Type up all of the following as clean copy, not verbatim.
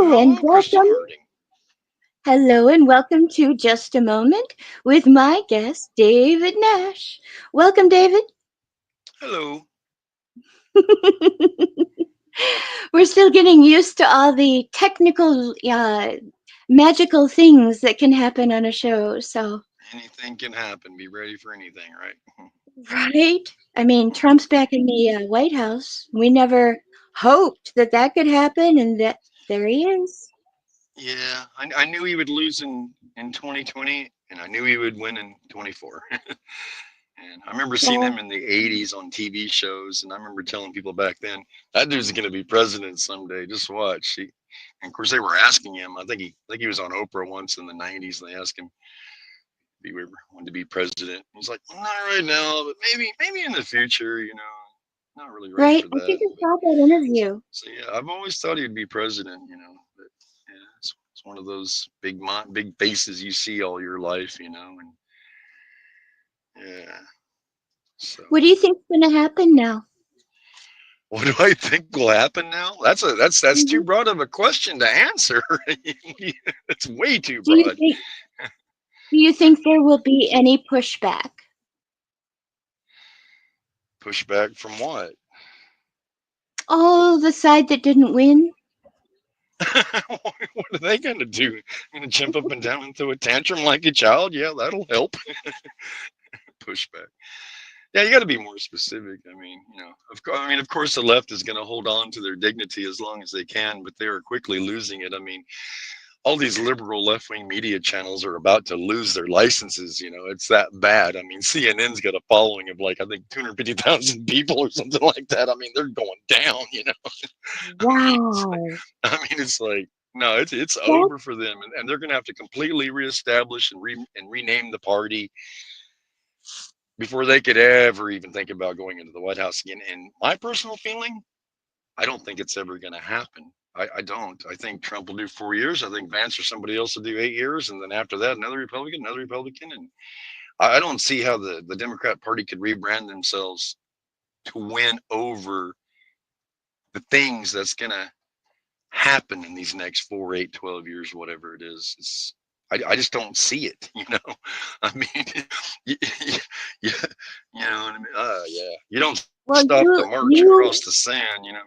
Hello and Hello, welcome. Christine Harding. Hello and welcome to Just a Moment with my guest, David Nash. Welcome, David. Hello. We're still getting used to all the technical, magical things that can happen on a show. So, Anything can happen. Be ready for anything, right? right? I mean, Trump's back in the White House. We never hoped that that could happen, and that there he is. Yeah, I knew he would lose in 2020, and I knew he would win in 24. And I remember seeing Well, him in the 80s on TV shows, and I remember telling people back then, that dude's going to be president someday. Just watch. And of course, they were asking him. I think he was on Oprah once in the 90s, and they asked him if he ever wanted to be president. He's like, not right now, but maybe in the future. Not really ready right? for I think that. I But saw that interview. so yeah, I've always thought he'd be president. But yeah, it's one of those big faces you see all your life. And yeah. So What do you think's going to happen now? what do I think will happen now? That's too Mhm. broad of a question to answer. It's way too Do you broad. think Do you think there will be any pushback? Pushback from what? Oh, the side that didn't win? What are they going to do? Going to jump up and down and throw a tantrum like a child? Yeah, that'll help. Pushback. Yeah, you got to be more specific. Of course, the left is going to hold on to their dignity as long as they can, but they are quickly losing it. All these liberal left wing media channels are about to lose their licenses. It's that bad. CNN's got a following of like, I think 250,000 people or something like that. They're going down. It's like, Wow. it's like, no, it's That, over for them, and they're going to have to completely reestablish and rename the party before they could ever even think about going into the White House again. And my personal feeling, I don't think it's ever going to happen. I don't. I think Trump will do 4 years. I think Vance or somebody else will do 8 years. And then after that, another Republican. And I don't see how the Democrat Party could rebrand themselves to win over the things that's going to happen in these next 4, 8, 12 years, whatever it is. I just don't see it. I mean, you, you, you know what I mean? Yeah. You don't stop the well, march across the you, sand, you sink.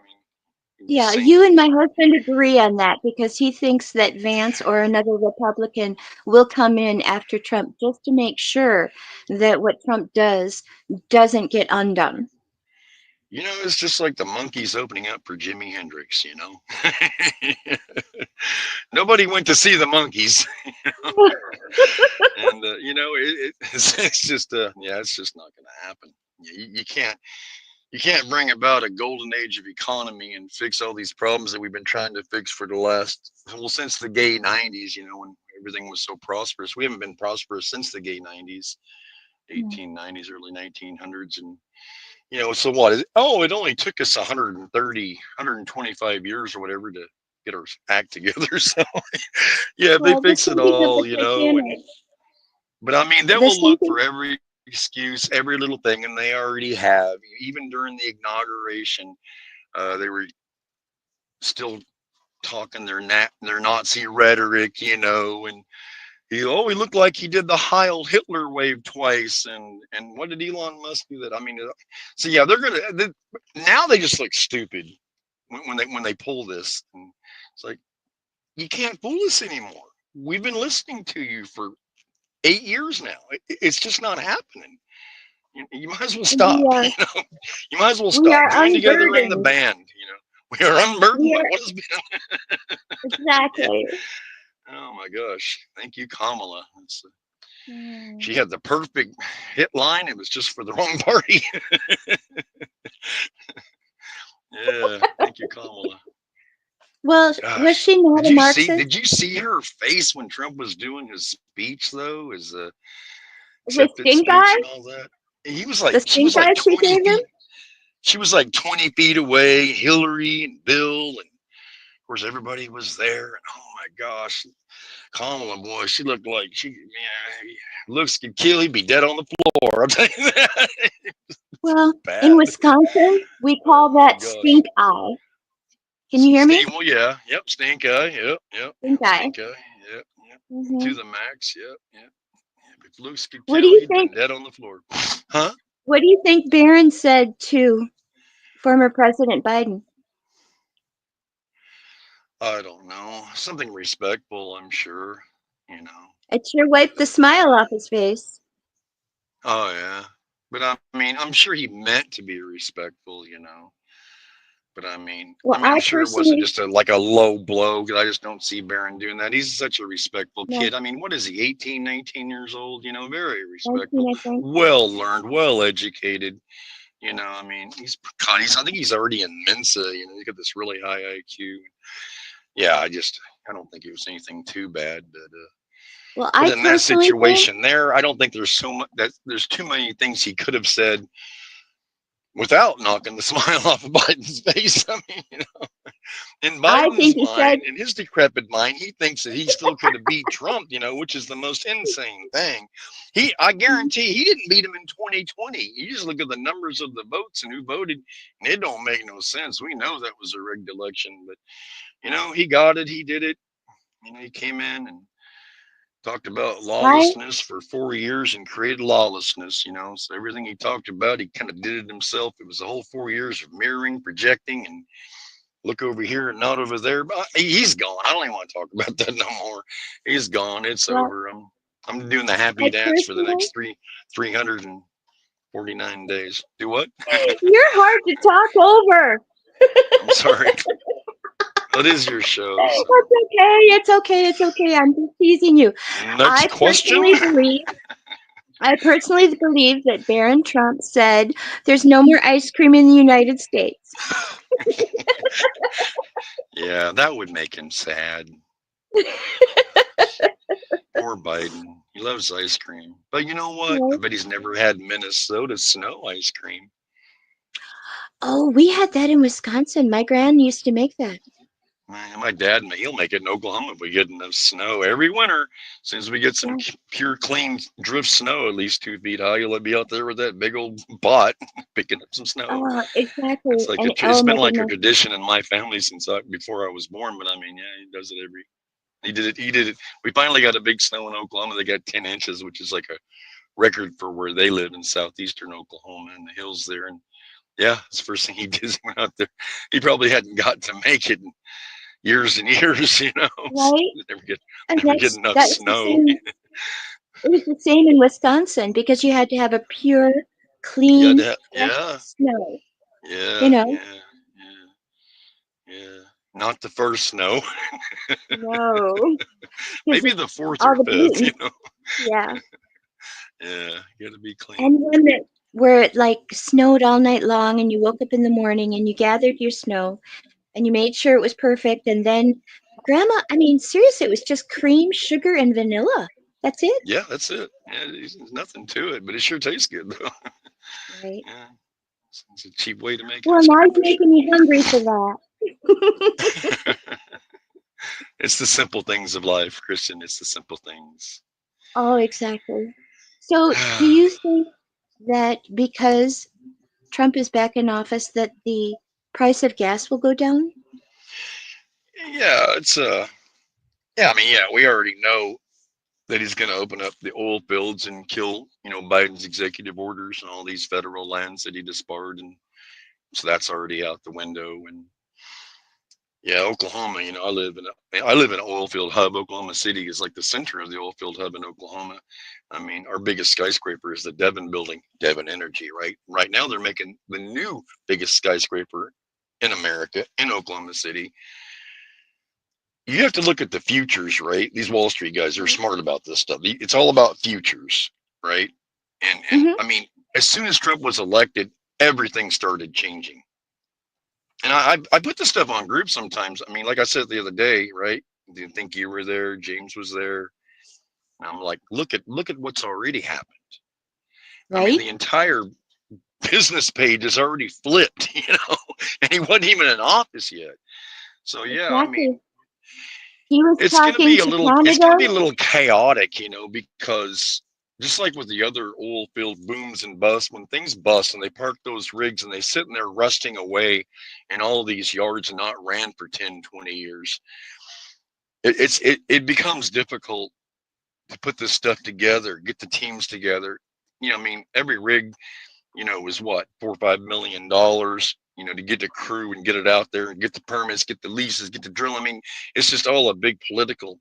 yeah, you and my husband agree on that because he thinks that Vance or another Republican will come in after Trump just to make sure that what Trump does doesn't get undone. It's just like the monkeys opening up for Jimi Hendrix. Nobody went to see the monkeys. And, it's just, yeah, it's just not going to happen. You can't bring about a golden age of economy and fix all these problems that we've been trying to fix for the last, well, since the gay 90s, when everything was so prosperous. We haven't been prosperous since the gay 90s, Mm. 1890s, early 1900s. And, so what? It only took us 130, 125 years or whatever to get our act together. So, yeah, they Well, the fix it sinking of the all, Titanic. but they The will look sinking. for every excuse, every little thing, and they already have. Even during the inauguration, they were still talking their Nazi rhetoric, and he looked like he did the Heil Hitler wave twice, and what did Elon Musk do that? So yeah, now they just look stupid when they pull this, and it's like you can't fool us anymore. We've been listening to you for 8 years now. It's just not happening. You might as well We stop. are You might as well we stop. are Join together in the unburdened. band. We are unburdened We by are what has been. Yeah. exactly. Oh my gosh. Thank you, Kamala. She Mm. had the perfect hit line. It was just for the wrong party. Yeah. Thank you, Kamala. Well, was Gosh. she not Did a you see Marxist? did you see her face when Trump was doing his speech though? His The acceptance stink speech eye? and all that? The She stink was like eye she 20 gave him? feet. She was like 20 feet away, Hillary and Bill, and of course everybody was there. And oh my gosh, Kamala, boy, she looked like looks could kill. He'd be dead on the floor. I'm telling you that. Well, in Bad. Wisconsin, we call Oh my that gosh. stink eye. Can you hear me? Stink. Well, yeah. Yep. Stink eye. Yep. Yep. Pink eye. Stink eye. Yep. Yep. To Hmm. the max. Yep. Yep. If Luke could What do kill, you he'd been think? dead on the floor. Huh? What do you think Barron said to former President Biden? I don't know. Something respectful, I'm sure. You know. It sure wiped the smile off his face. Oh yeah. But I mean, I'm sure he meant to be respectful. But Well, I'm I sure it wasn't personally, just like a low blow because I just don't see Barron doing that. He's such a respectful no, kid. I mean, what is he, 18, 19 years old? Very 19, respectful, I think. well learned, well educated. I think he's already in Mensa. He's got this really high IQ. Yeah, I don't think it was anything too bad. Well, But I in that personally think, situation there, I don't think there's so much that there's too many things he could have said without knocking the smile off of Biden's face. In I Biden's think he said, mind, in his decrepit mind, he thinks that he still could have beat Trump, which is the most insane thing. I guarantee he didn't beat him in 2020. You just look at the numbers of the votes and who voted, and it don't make no sense. We know that was a rigged election, but he got it, he did it. He came in and talked about I, lawlessness for 4 years and created lawlessness, So everything he talked about, he kind of did it himself. It was the whole 4 years of mirroring, projecting, and look over here and not over there. But he's gone. I don't even want to talk about that no more. He's gone. It's well, over. I'm doing the happy I dance for the personally, next 349 days. Do what? you're hard to talk over. I'm sorry. It is your show, It's so okay. It's okay. It's okay. I'm just teasing you. next I question. personally believe, I personally believe that Barron Trump said there's no more ice cream in the United States. Yeah, that would make him sad. Poor Biden. He loves ice cream. But you know what? I Right? bet he's never had Minnesota snow ice cream. Oh, we had that in Wisconsin. My gran used to make that. Man, my dad, he'll make it in Oklahoma if we get enough snow every winter. As soon as we get some Yeah. pure, clean drift snow, at least 2 feet high, you'll be out there with that big old pot picking up some snow. Oh, exactly. It's like And it's oh my been like a goodness. tradition in my family since before I was born. But yeah, he does it every. He did it. He did it. We finally got a big snow in Oklahoma. They got 10 inches, which is like a record for where they live in southeastern Oklahoma in the hills there. And yeah, it's the first thing he did is went out there. He probably hadn't got to make it in years and years, Right? never get And never get enough that was the snow. same. It was the same in Wisconsin because you had to have a pure, You had clean, to fresh yeah, snow. You yeah, know? yeah, yeah, yeah. Not the first snow, No, because maybe the fourth all or the fifth. gluten. Yeah. Yeah, you got to be clean. And one that where it like snowed all night long and you woke up in the morning and you gathered your snow and you made sure it was perfect and then grandma, I mean seriously, it was just cream, sugar and vanilla. That's it. Yeah, that's it. Yeah, there's nothing to it, but it sure tastes good though. Right. Yeah, it's a cheap way to make Well, ice now cream you're for making me hungry for that. sure. It's the simple things of life, Christian. It's the simple things. Oh, exactly. So, do you think that because Trump is back in office that the price of gas will go down? Yeah, it's yeah. Yeah, we already know that he's going to open up the oil fields and kill, Biden's executive orders and all these federal lands that he disbarred, and so that's already out the window. And yeah, Oklahoma, I live in an oil field hub. Oklahoma City is like the center of the oil field hub in Oklahoma. Our biggest skyscraper is the Devon building, Devon Energy, right? Right now they're making the new biggest skyscraper in America in Oklahoma City. You have to look at the futures, right? These Wall Street guys are smart about this stuff. It's all about futures, right? And Hmm. as soon as Trump was elected, everything started changing. And I put this stuff on groups sometimes. Like I said the other day, right? Didn't think you were there. James was there. And I'm like, look at what's already happened. Right? The entire business page is already flipped, and he wasn't even in office yet. So yeah, Exactly. He was it's gonna talking be to Canada. a little chaotic, because just like with the other oil field booms and busts, when things bust and they park those rigs and they sit in there rusting away in all of these yards and not ran for 10, 20 years, it becomes difficult to put this stuff together, get the teams together. I mean, every rig, is what, $4 or $5 million, to get the crew and get it out there and get the permits, get the leases, get the drill. I mean, it's just all a big political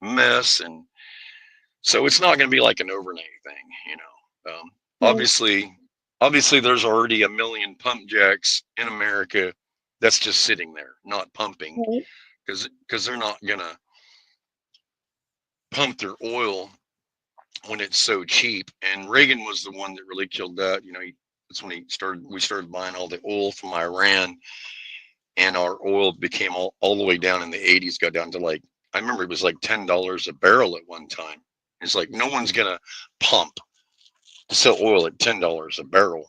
mess. And so it's not going to be like an overnight thing. Right, Obviously, obviously, there's already a million pump jacks in America that's just sitting there, not pumping, right, because they're not going to pump their oil when it's so cheap. And Reagan was the one that really killed that. That's when we started buying all the oil from Iran, and our oil became all the way down in the 80s, got down to like, I remember it was like $10 a barrel at one time. It's like no one's gonna pump to sell oil at $10 a barrel.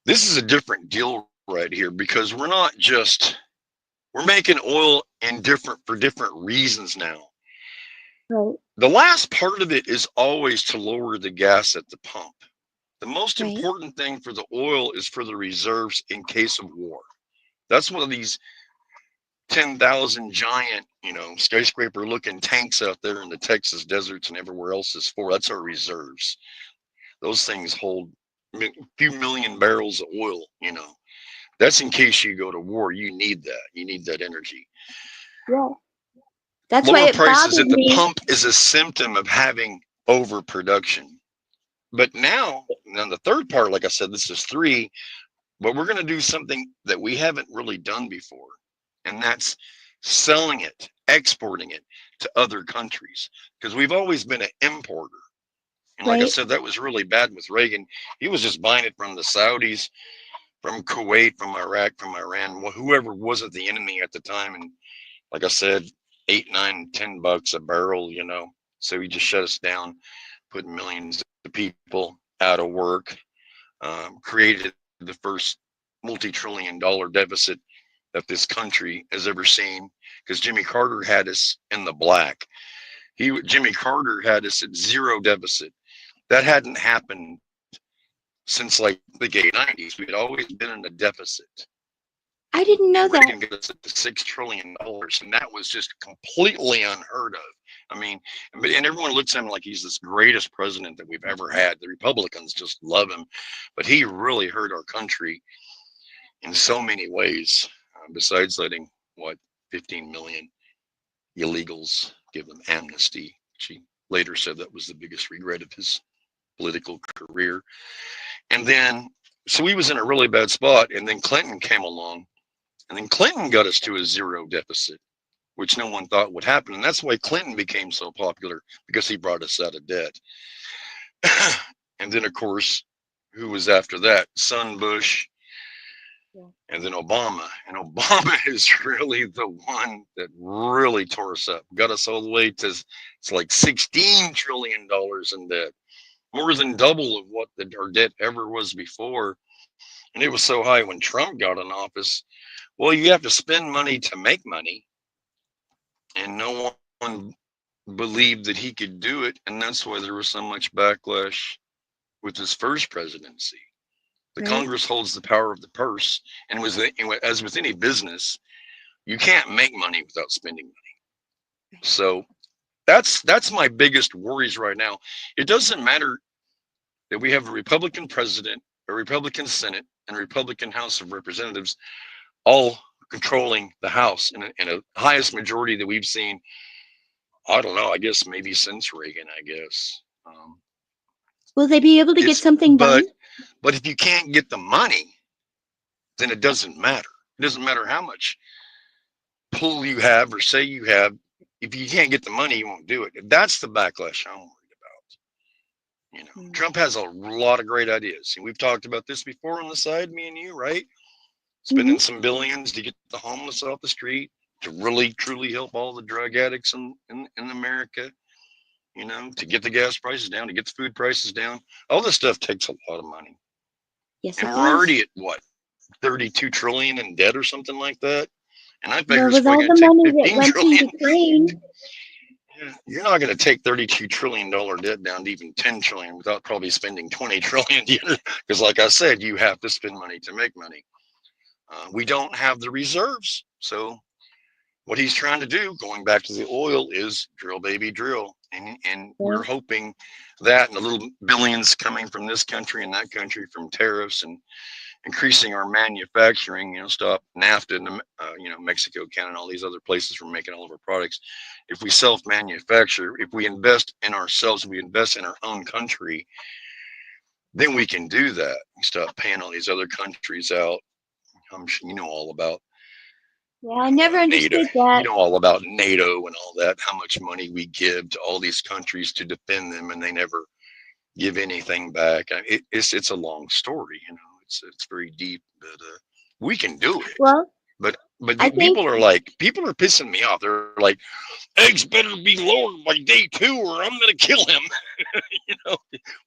This is a different deal right here, because we're making oil in different for different reasons now. right, The last part of it is always to lower the gas at the pump. The most right, important thing for the oil is for the reserves in case of war. That's one of these 10,000 giant, skyscraper looking tanks out there in the Texas deserts and everywhere else is for. That's our reserves. Those things hold a few million barrels of oil. That's in case you go to war. You need that. You need that energy. yeah. That's why Lower it prices bothered at the me. pump is a symptom of having overproduction. But now the third part, like I said, this is three, but we're going to do something that we haven't really done before, and that's selling it, exporting it to other countries, because we've always been an importer. And like I Right, said, that was really bad with Reagan. He was just buying it from the Saudis, from Kuwait, from Iraq, from Iran, whoever wasn't the enemy at the time. And like I said, 8, 9, $10 a barrel. So he just shut us down, put millions of people out of work, created the first multi-trillion-dollar deficit that this country has ever seen, because Jimmy Carter had us in the black. Jimmy Carter had us at zero deficit. That hadn't happened since like the late 90s. We had always been in a deficit. I didn't And know Reagan that. got us at the $6 trillion, and that was just completely unheard of. I mean, and everyone looks at him like he's this greatest president that we've ever had. The Republicans just love him, but he really hurt our country in so many ways. Besides letting what 15 million illegals give them amnesty, she later said that was the biggest regret of his political career. And then, so he was in a really bad spot, and then Clinton came along, and then Clinton got us to a zero deficit, which no one thought would happen. And that's why Clinton became so popular, because he brought us out of debt. And then, of course, who was after that? Son Bush, Yeah. and then Obama. And Obama is really the one that really tore us up, got us all the way to it's like $16 trillion in debt, more than double of what our debt ever was before. And it was so high when Trump got in office. Well, you have to spend money to make money, and no one believed that he could do it, and that's why there was so much backlash with his first presidency. The Right, Congress holds the power of the purse, and was as with any business, you can't make money without spending money. So that's my biggest worries right now. It doesn't matter that we have a Republican president, a Republican Senate, and a Republican House of Representatives all controlling the House in a highest majority that we've seen. I don't know. I guess maybe since Reagan. I guess will they be able to get it's something done? but if you can't get the money, then it doesn't matter. It doesn't matter how much pull you have or say you have. If you can't get the money, you won't do it. That's the backlash I'm worried about. Mm, Trump has a lot of great ideas, and we've talked about this before on the side, me and you, right? mhm. Spending some billions to get the homeless off the street, to really truly help all the drug addicts in America, to get the gas prices down, to get the food prices down. All this stuff takes a lot of money. Yes, And it we're does. already at what, 32 trillion in debt or something like that. And I figure Well, it's with probably all going the to take money that 15 went to trillion. Ukraine, You're not going to take $32 trillion debt down to even 10 trillion without probably spending 20 trillion. Because, like I said, you have to spend money to make money. We don't have the reserves, so what he's trying to do, going back to the oil, is drill, baby, drill. And we're Yeah. hoping that and the little billions coming from this country and that country from tariffs and increasing our manufacturing, stop NAFTA and, Mexico, Canada, all these other places from making all of our products. If we self manufacture, if we invest in ourselves, we invest in our own country, then we can do that. Stop paying all these other countries out. I'm sure you know all about Yeah, I never NATO. understood You that. know all about NATO and all that. How much money we give to all these countries to defend them, and they never give anything back. It's a long story. It's very deep, but we can do it. Well, But I think people are pissing me off. They're like, eggs better be lowered by day 2, or I'm gonna kill him. you know,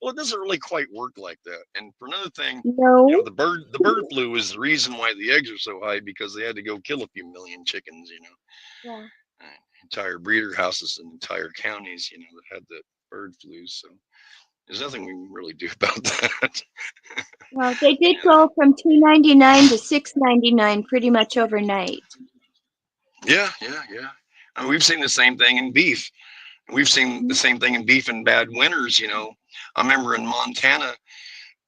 well, it doesn't really quite work like that. And for another thing, no. the bird flu is the reason why the eggs are so high, because they had to go kill a few million chickens. Yeah. Entire breeder houses and entire counties, that had that bird flu. So there's nothing we can really do about that. Well, they did go from 2.99 to 6.99 pretty much overnight. Yeah, yeah, yeah. I mean, we've seen the same thing in beef. We've seen the Mhm. same thing in beef in bad winters. I remember in Montana,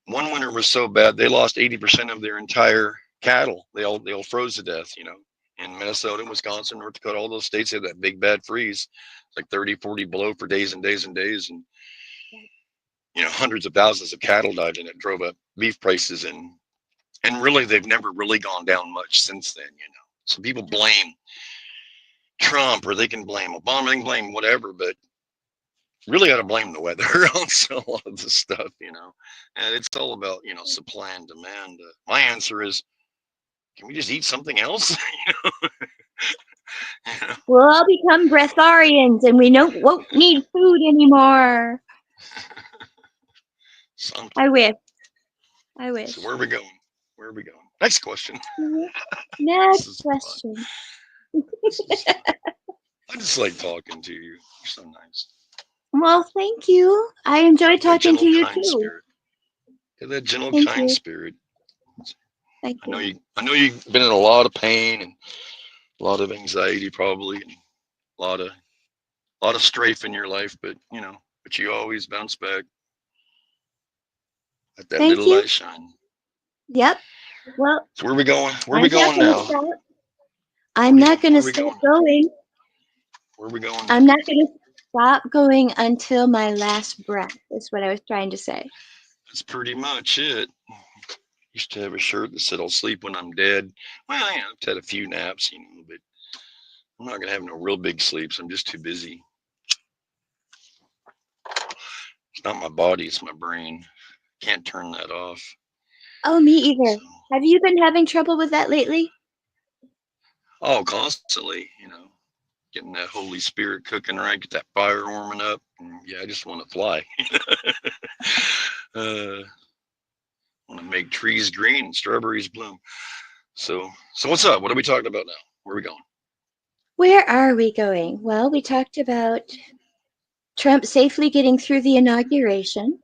one winter was so bad they lost 80% of their entire cattle. They all froze to death. In Minnesota, Wisconsin, North Dakota, all those states had that big bad freeze. It's like 30, 40 below for days and days and days, and hundreds of thousands of cattle died, and it drove up beef prices. And really, they've never really gone down much since then. So people blame Trump, or they can blame Obama, they can blame whatever, but really got to blame the weather on a lot of this stuff. And it's all about supply and demand. My answer is, can we just eat something else? you know, We'll all become breatharians and we won't need food anymore. something. I wish. I So wish. where are we going? Where are we going? Next question. Mhm. This Next is fun. question. This is fun. I just like talking to you. You're so nice. Well, thank you. I enjoyed That talking to gentle, you kind too. spirit. That gentle, Thank kind you. spirit. Thank I know you. you. I know you've been in a lot of pain and a lot of anxiety, probably, and a lot of strafe in your life, but you always bounce back. Let that Thank little you. light shine. Yep. Well, So where are we going? Where are I'm we not going going to now? stop. I'm not going Where to are we stop going? going. Where are we going I'm not next? going to stop going until my last breath, is what I was trying to say. That's pretty much it. Used to have a shirt that said, "I'll sleep when I'm dead." Well, I've had a few naps, but I'm not gonna have no real big sleeps. I'm just too busy. It's not my body; it's my brain. Can't turn that off. Oh, me either. So, Have you been having trouble with that lately? oh, constantly, getting that Holy Spirit cooking right, get that fire warming up. And yeah, I just want to fly. uh, want to make trees green and strawberries bloom. So what's up? What are we talking about now? Where are we going? Where are we going? Well, we talked about Trump safely getting through the inauguration.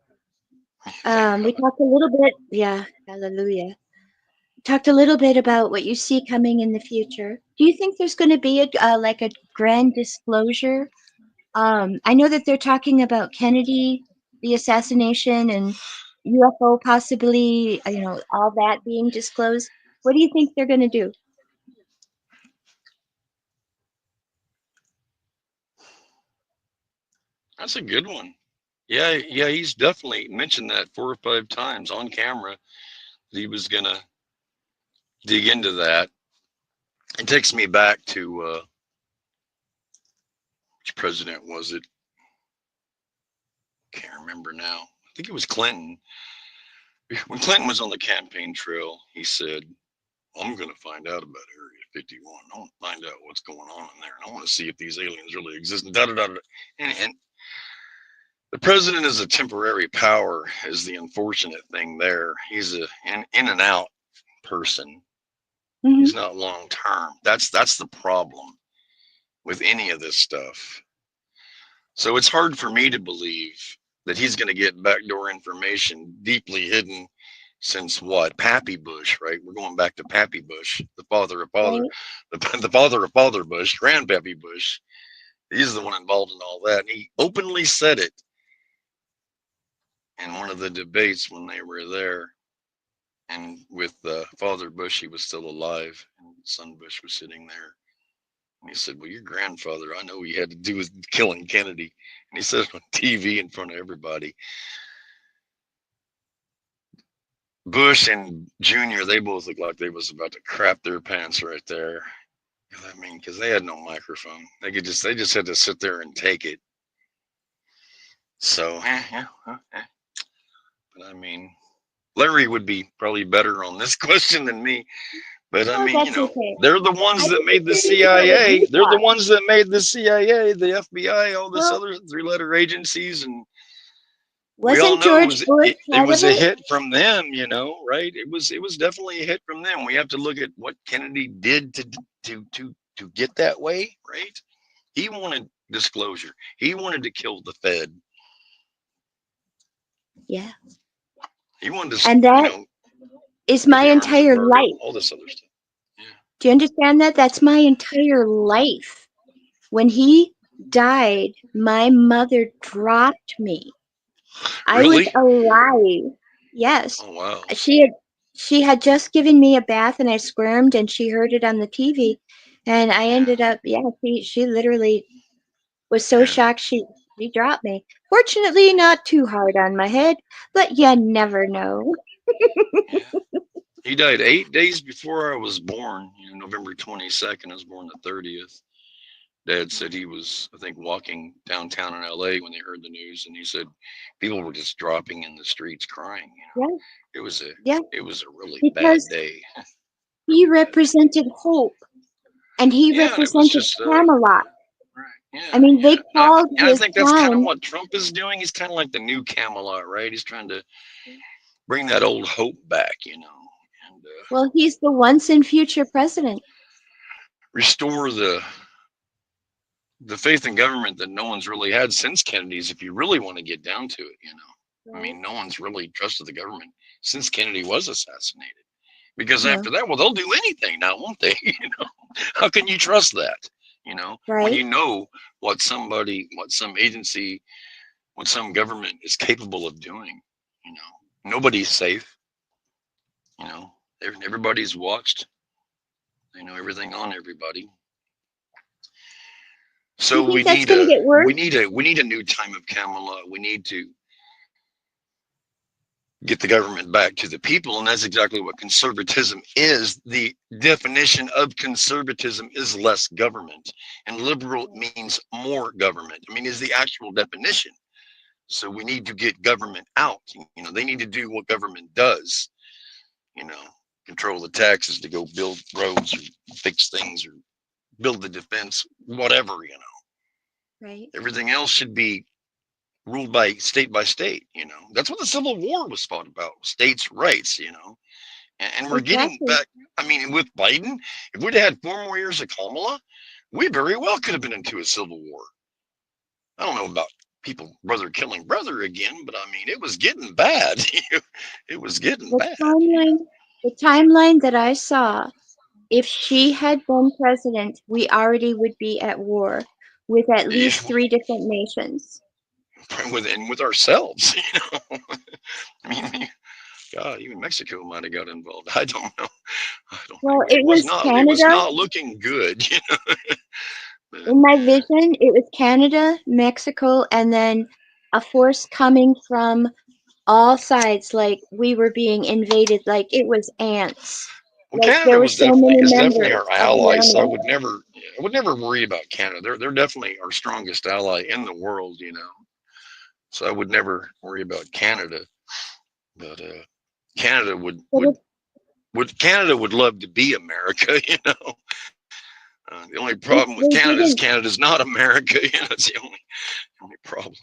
Thank We God. talked a little bit, yeah, hallelujah. Talked a little bit about what you see coming in the future. Do you think there's going to be like a grand disclosure? I know that they're talking about Kennedy, the assassination, and UFO possibly, all that being disclosed. What do you think they're going to do? That's a good one. Yeah, yeah, he's definitely mentioned that 4 or 5 times on camera that he was gonna dig into that. It takes me back to which president was it? Can't remember now. I think it was Clinton. When Clinton was on the campaign trail, he said, "I'm going to find out about Area 51. I want to find out what's going on in there, and I want to see if these aliens really exist." Da, da, da, da. And the president is a temporary power, is the unfortunate thing there. He's an in and out person. Hmm. He's not long term. That's the problem with any of this stuff. So it's hard for me to believe that he's going to get backdoor information deeply hidden since what? Pappy Bush, right? We're going back to Pappy Bush, right? the father of Father Bush, Grandpappy Bush. He's the one involved in all that. And he openly said it in one of the debates when they were there. And with Father Bush, he was still alive, and son Bush was sitting there. And he said, "Well, your grandfather, I know he had to do with killing Kennedy." And he said it on TV in front of everybody. Bush and Junior, they both looked like they was about to crap their pants right there. I mean, because they had no microphone. They just had to sit there and take it. So, but I mean, Larry would be probably better on this question than me. But I Oh, mean, that's okay. they're the ones I that just was made the curious about what CIA. you They're the thought. ones that made the CIA, the FBI, all this Well, other three-letter agencies, and we all wasn't know George Bush it part of was a it? hit from them, right? It was definitely a hit from them. We have to look at what Kennedy did to get that way, right? He wanted disclosure. He wanted to kill the Fed. Yeah. He wanted to, And that is get my the arms entire embargo, life. all this other stuff. Yeah. Do you understand that? That's my entire life. When he died, my mother dropped me. I was Really? alive. Yes. Oh wow. She had she had just given me a bath and I squirmed and she heard it on the TV and I Yeah. ended up yeah, she literally was so Yeah. shocked she dropped me. Fortunately not too hard on my head, but you never know. Yeah. He died 8 days before I was born. November 22nd. I was born the 30th. Dad said he was, I think, walking downtown in LA when they heard the news, and he said people were just dropping in the streets crying. Yeah, It was a yeah, it was a really bad because day, he really bad day. represented hope and he Yeah, and it was represented just Camelot. right. Yeah, I mean, yeah. they called And I his think that's kind of town. what Trump is doing. He's kind of like the new Camelot, right? He's trying to bring that old hope back, and Well, he's the once and future president. restore the faith in government that no one's really had since Kennedy's. If you really want to get down to it. I Right? mean, no one's really trusted the government since Kennedy was assassinated. Because No, after that, well, they'll do anything now, won't they? How can you trust that? When right? you know what some agency, what some government is capable of doing. You know, nobody's safe. You know, everybody's watched. They know everything on everybody. Do you So think that's going to get worse? we need a new time of Camelot. We need to get the government back to the people, and that's exactly what conservatism is. The definition of conservatism is less government, and liberal means more government. I mean, is the actual definition. So we need to get government out. They need to do what government does. You know, control the taxes to go build roads or fix things or build the defense, whatever. Right? Everything else should be ruled by state. That's what the Civil War was fought about, states' rights. And we're getting Exactly. back. I mean, with Biden, if we'd had 4 more years of Kamala, we very well could have been into a civil war. I don't know about people brother killing brother again, but I mean, it was getting bad. It was getting The bad. timeline that I saw, if she had been president, we already would be at war with at Yeah, least three different nations. with ourselves. I mean, God, even Mexico might have got involved. I don't know. I don't Well, know. It it was was not. It was Canada. not looking good. But In my vision, it was Canada, Mexico, and then a force coming from all sides, like we were being invaded, like it was ants. well, Like there Canada were was so definitely many is definitely members our of the ally. So army. I would never worry about Canada. They're definitely our strongest ally in the world. So I would never worry about Canada. But Canada But Canada would love to be America. The only problem if with they Canada is didn't, Canada's not America. That's the only problem.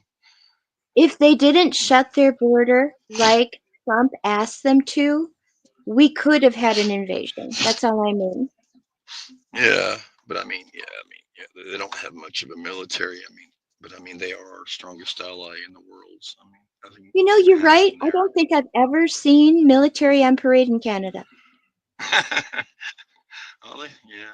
if they didn't shut their border like Trump asked them to, we could have had an invasion. That's all I mean. Yeah, but I mean, yeah, they don't have much of a military. I mean, But I mean, they are our strongest ally in the world. So, I mean, I think You know, it you're has right. some I don't think I've ever seen military on parade in Canada. merit. Oh, yeah.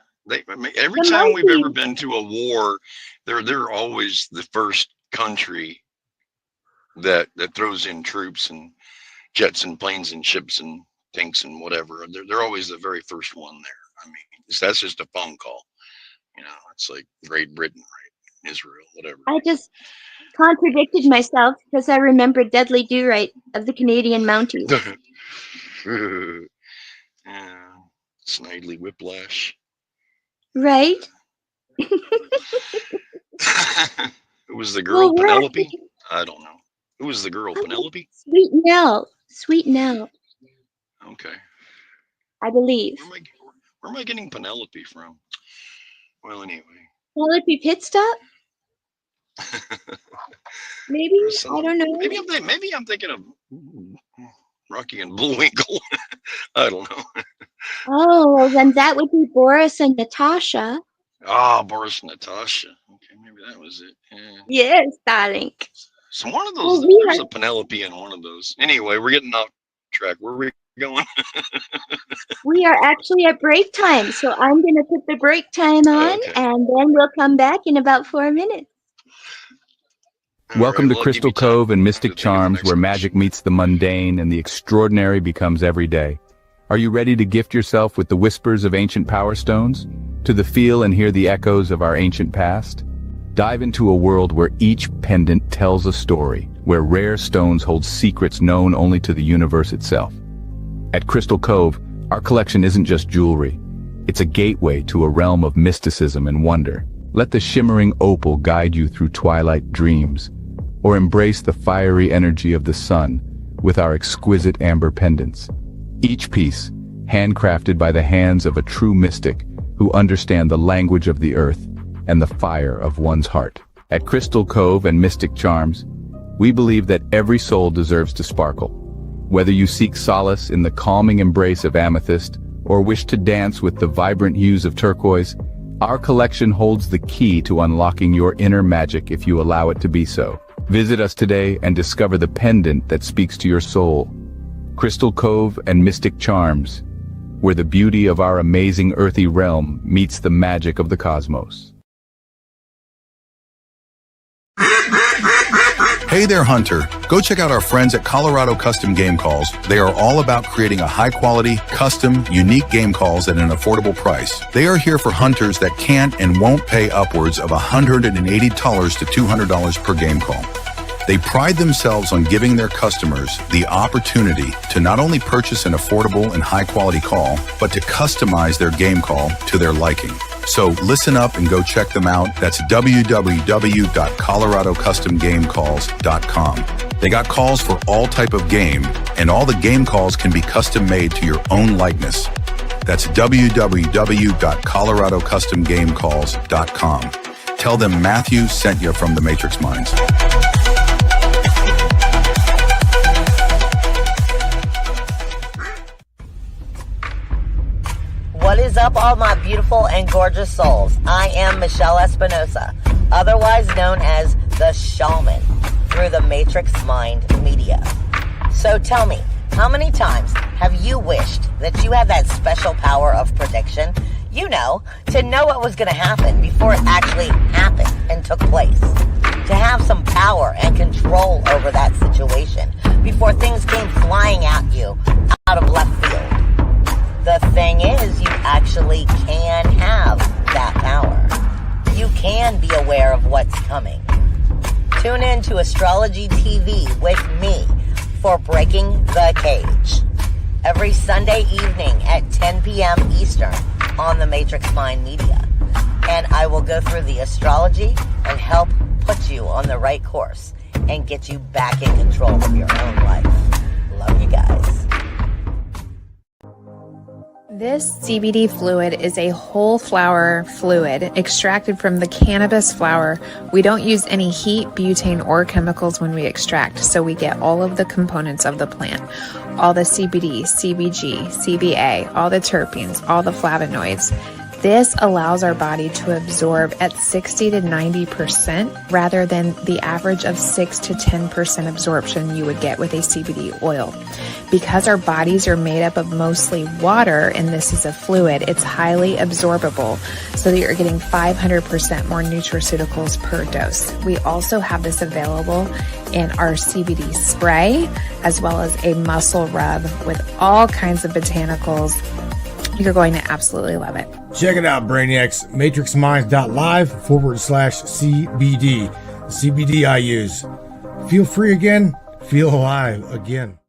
I mean, every There time might we've ever be. been to a war, they're always the first country that throws in troops and jets and planes and ships and tanks and whatever. They're always the very first one there. I mean, that's just a phone call. It's like Great Britain, right? Israel, whatever. I just contradicted myself because I remembered Dudley Do Right of the Canadian Mounties. Yeah, Snidely Whiplash. Right? Who was the girl? Well, we're Penelope? actually I don't know. Who was the girl? Penelope? Sweet Nell. Sweet Nell, Okay. I believe. Where am I getting Penelope from? Well, anyway. Penelope Pit Stop? Maybe? I don't know. Maybe I'm thinking of Rocky and Bullwinkle. I don't know. Oh, well, then that would be Boris and Natasha. Boris and Natasha. Okay, maybe that was it. Yeah. Yes, darling. So one of Well, those, we there's are a Penelope in one of those. Anyway, we're getting off track. Where are we going? we are actually at break time, so I'm going to put the break time on, Okay. and then we'll come back in about 4 minutes. All Welcome right, to well, I'll give Crystal you time Cove and to Mystic think of the Charms, next where question. magic meets the mundane and the extraordinary becomes everyday. Are you ready to gift yourself with the whispers of ancient power stones? To the feel and hear the echoes of our ancient past? Dive into a world where each pendant tells a story, where rare stones hold secrets known only to the universe itself. At Crystal Cove, our collection isn't just jewelry. It's a gateway to a realm of mysticism and wonder. Let the shimmering opal guide you through twilight dreams, or embrace the fiery energy of the sun with our exquisite amber pendants. Each piece, handcrafted by the hands of a true mystic who understand the language of the earth and the fire of one's heart. At Crystal Cove and Mystic Charms, we believe that every soul deserves to sparkle. Whether you seek solace in the calming embrace of amethyst or wish to dance with the vibrant hues of turquoise, our collection holds the key to unlocking your inner magic if you allow it to be so. Visit us today and discover the pendant that speaks to your soul. Crystal Cove and Mystic Charms, where the beauty of our amazing earthy realm meets the magic of the cosmos. Hey there, Hunter. Go check out our friends at Colorado Custom Game Calls. They are all about creating a high-quality, custom, unique game calls at an affordable price. They are here for hunters that can't and won't pay upwards of $180 to $200 per game call. They pride themselves on giving their customers the opportunity to not only purchase an affordable and high-quality call, but to customize their game call to their liking. So listen up and go check them out. That's www.coloradocustomgamecalls.com. They got calls for all type of game, and all the game calls can be custom made to your own likeness. That's www.coloradocustomgamecalls.com. Tell them Matthew sent you from the Matrix Minds. What is up, all my beautiful and gorgeous souls? I am Michelle Espinosa, otherwise known as the Shaman, through the Matrix Mind Media. So tell me, how many times have you wished that you had that special power of prediction? You know, to know what was going to happen before it actually happened and took place. To have some power and control over that situation before things came flying at you out of left field. The thing is, you actually can have that power. You can be aware of what's coming. Tune in to Astrology TV with me for Breaking the Cage every Sunday evening at 10 p.m. Eastern on the Matrix Mind Media. And I will go through the astrology and help put you on the right course and get you back in control of your own life. Love you guys. This CBD fluid is a whole flower fluid extracted from the cannabis flower. We don't use any heat, butane, or chemicals when we extract, so we get all of the components of the plant. All the CBD, CBG, CBA, all the terpenes, all the flavonoids. This allows our body to absorb at 60 to 90% rather than the average of 6 to 10% absorption you would get with a CBD oil. Because our bodies are made up of mostly water and this is a fluid, it's highly absorbable so that you're getting 500% more nutraceuticals per dose. We also have this available in our CBD spray as well as a muscle rub with all kinds of botanicals. You're going to absolutely love it. Check it out, Brainiacs. MatrixMinds.live/CBD. The CBD I use. Feel free again. Feel alive again.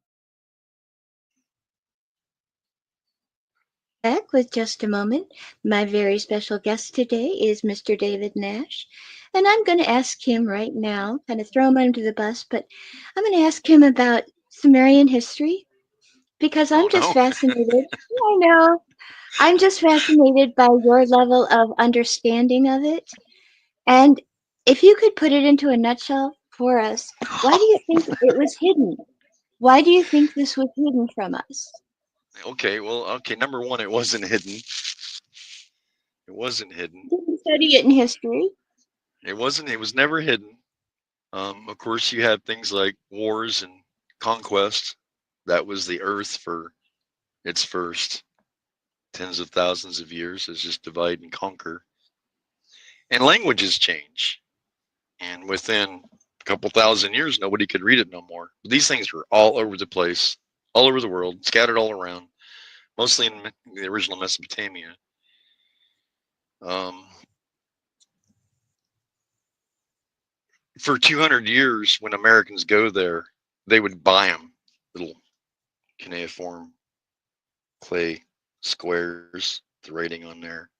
Back with Just a Moment. My very special guest today is Mr. David Nash. And I'm going to ask him right now, kind of throw him under the bus, but I'm going to ask him about Sumerian history because I'm just fascinated. I know. I'm just fascinated by your level of understanding of it. And if you could put it into a nutshell for us, why do you think it was hidden? Why do you think this was hidden from us? Okay, number one, it wasn't hidden. It wasn't hidden. You can study it in history. It was never hidden. Of course, you had things like wars and conquest. That was the earth for its first tens of thousands of years. It's just divide and conquer. And languages change. And within a couple thousand years, nobody could read it no more. These things were all over the place, all over the world, scattered all around, mostly in the original Mesopotamia. For 200 years, when Americans go there, they would buy them, little cuneiform clay squares, the rating on there,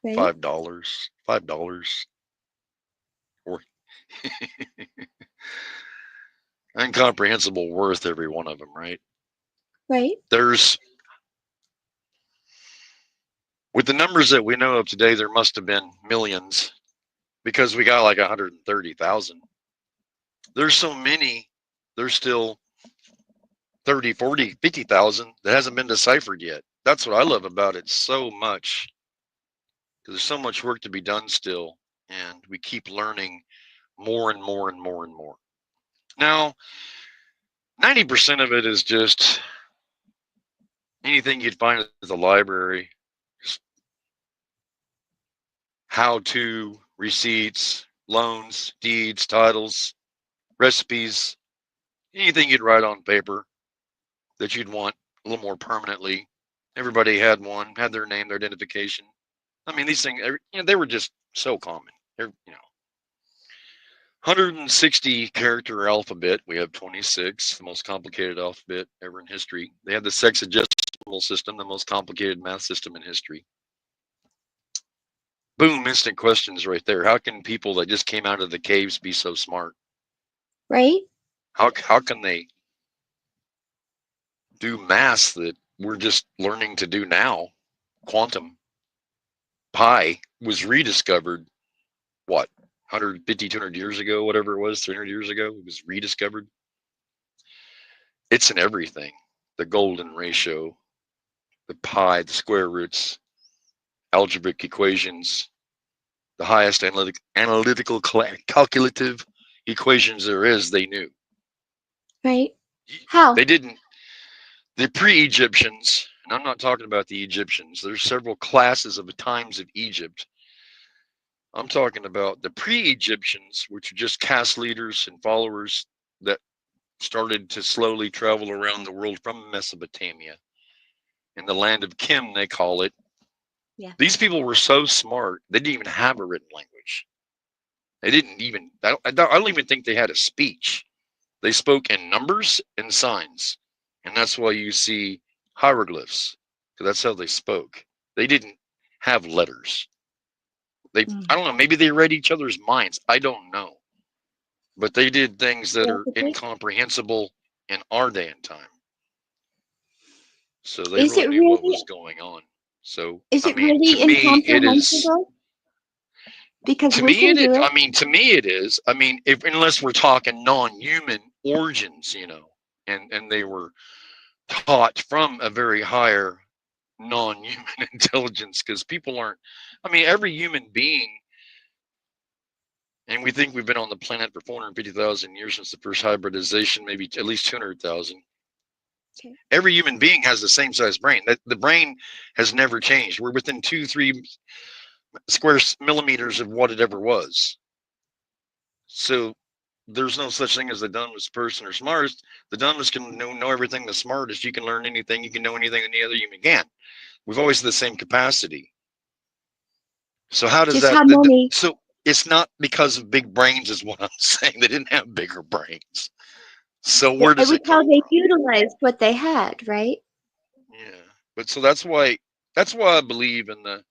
Right? $5, or incomprehensible worth every one of them, right? Right? There's, with the numbers that we know of today, there must have been millions because we got like 130,000. There's so many, there's still 30, 40, 50,000 that hasn't been deciphered yet. That's what I love about it so much. There's so much work to be done still, and we keep learning more and more and more and more. Now, 90% of it is just anything you'd find at the library, just how-to, receipts, loans, deeds, titles, recipes, anything you'd write on paper that you'd want a little more permanently. Everybody had one, had their name, their identification. I mean, these things, they were just so common. They're, 160 character alphabet. We have 26, the most complicated alphabet ever in history. They had the sexagesimal system, the most complicated math system in history. Boom, instant questions right there. How can people that just came out of the caves be so smart? Right? How can they do math that we're just learning to do now? Quantum. Pi was rediscovered, what, 150, 200 years ago, whatever it was, 300 years ago, it was rediscovered. It's in everything. The golden ratio, the pi, the square roots, algebraic equations, the highest analytical calculative equations there is, they knew. Right? How? They didn't. The pre-Egyptians, and I'm not talking about the Egyptians, there's several classes of the times of Egypt. I'm talking about the pre-Egyptians, which are just caste leaders and followers that started to slowly travel around the world from Mesopotamia. In the land of Kim, they call it. Yeah. These people were so smart, they didn't even have a written language. They didn't even, I don't even think they had a speech. They spoke in numbers and signs. And that's why you see hieroglyphs, because that's how they spoke. They didn't have letters. I don't know, maybe they read each other's minds. I don't know. But they did things that are incomprehensible in our day and time. So they really knew what was going on. So is it really incomprehensible? Because we can do it. I mean, to me it is. I mean, unless we're talking non-human origins, and they were taught from a very higher non-human intelligence, because people aren't. I mean, every human being, and we think we've been on the planet for 450,000 years since the first hybridization, maybe at least 200,000. Okay. Every human being has the same size brain. That the brain has never changed. We're within 2-3 square millimeters of what it ever was. So there's no such thing as the dumbest person or smartest. The dumbest can know everything. The smartest, you can learn anything. You can know anything any other human can. We've always had the same capacity. So how does Just that? how many? So it's not because of big brains, is what I'm saying. They didn't have bigger brains. So where It does was it how come they from? utilized what they had, right? Yeah, but so that's why I believe in the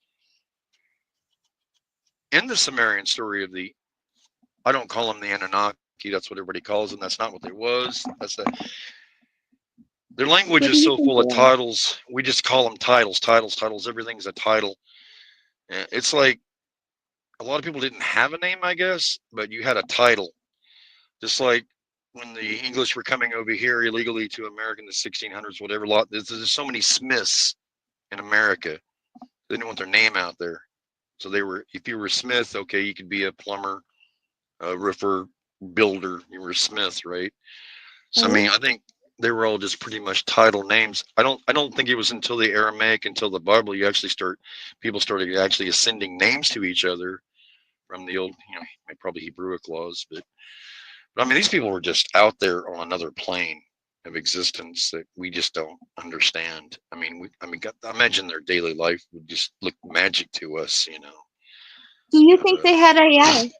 Sumerian story of the. I don't call them the Anunaki. That's what everybody calls them. That's not what they was. Their language What do is you so think full they of are? titles. We just call them titles, titles, titles. Everything's a title. It's like a lot of people didn't have a name, I guess, but you had a title. Just like when the English were coming over here illegally to America in the 1600s, whatever. There's so many Smiths in America. They didn't want their name out there. So if you were a Smith, okay, you could be a plumber, a roofer, builder. You were a Smith, right? So I Right? mean, I think they were all just pretty much title names. I don't think it was until the Aramaic, until the Bible, people started actually ascending names to each other from the old, probably Hebrewic laws. But I mean, these people were just out there on another plane of existence that we just don't understand. I mean, I imagine their daily life would just look magic to us, Do you think Uh, they had AI?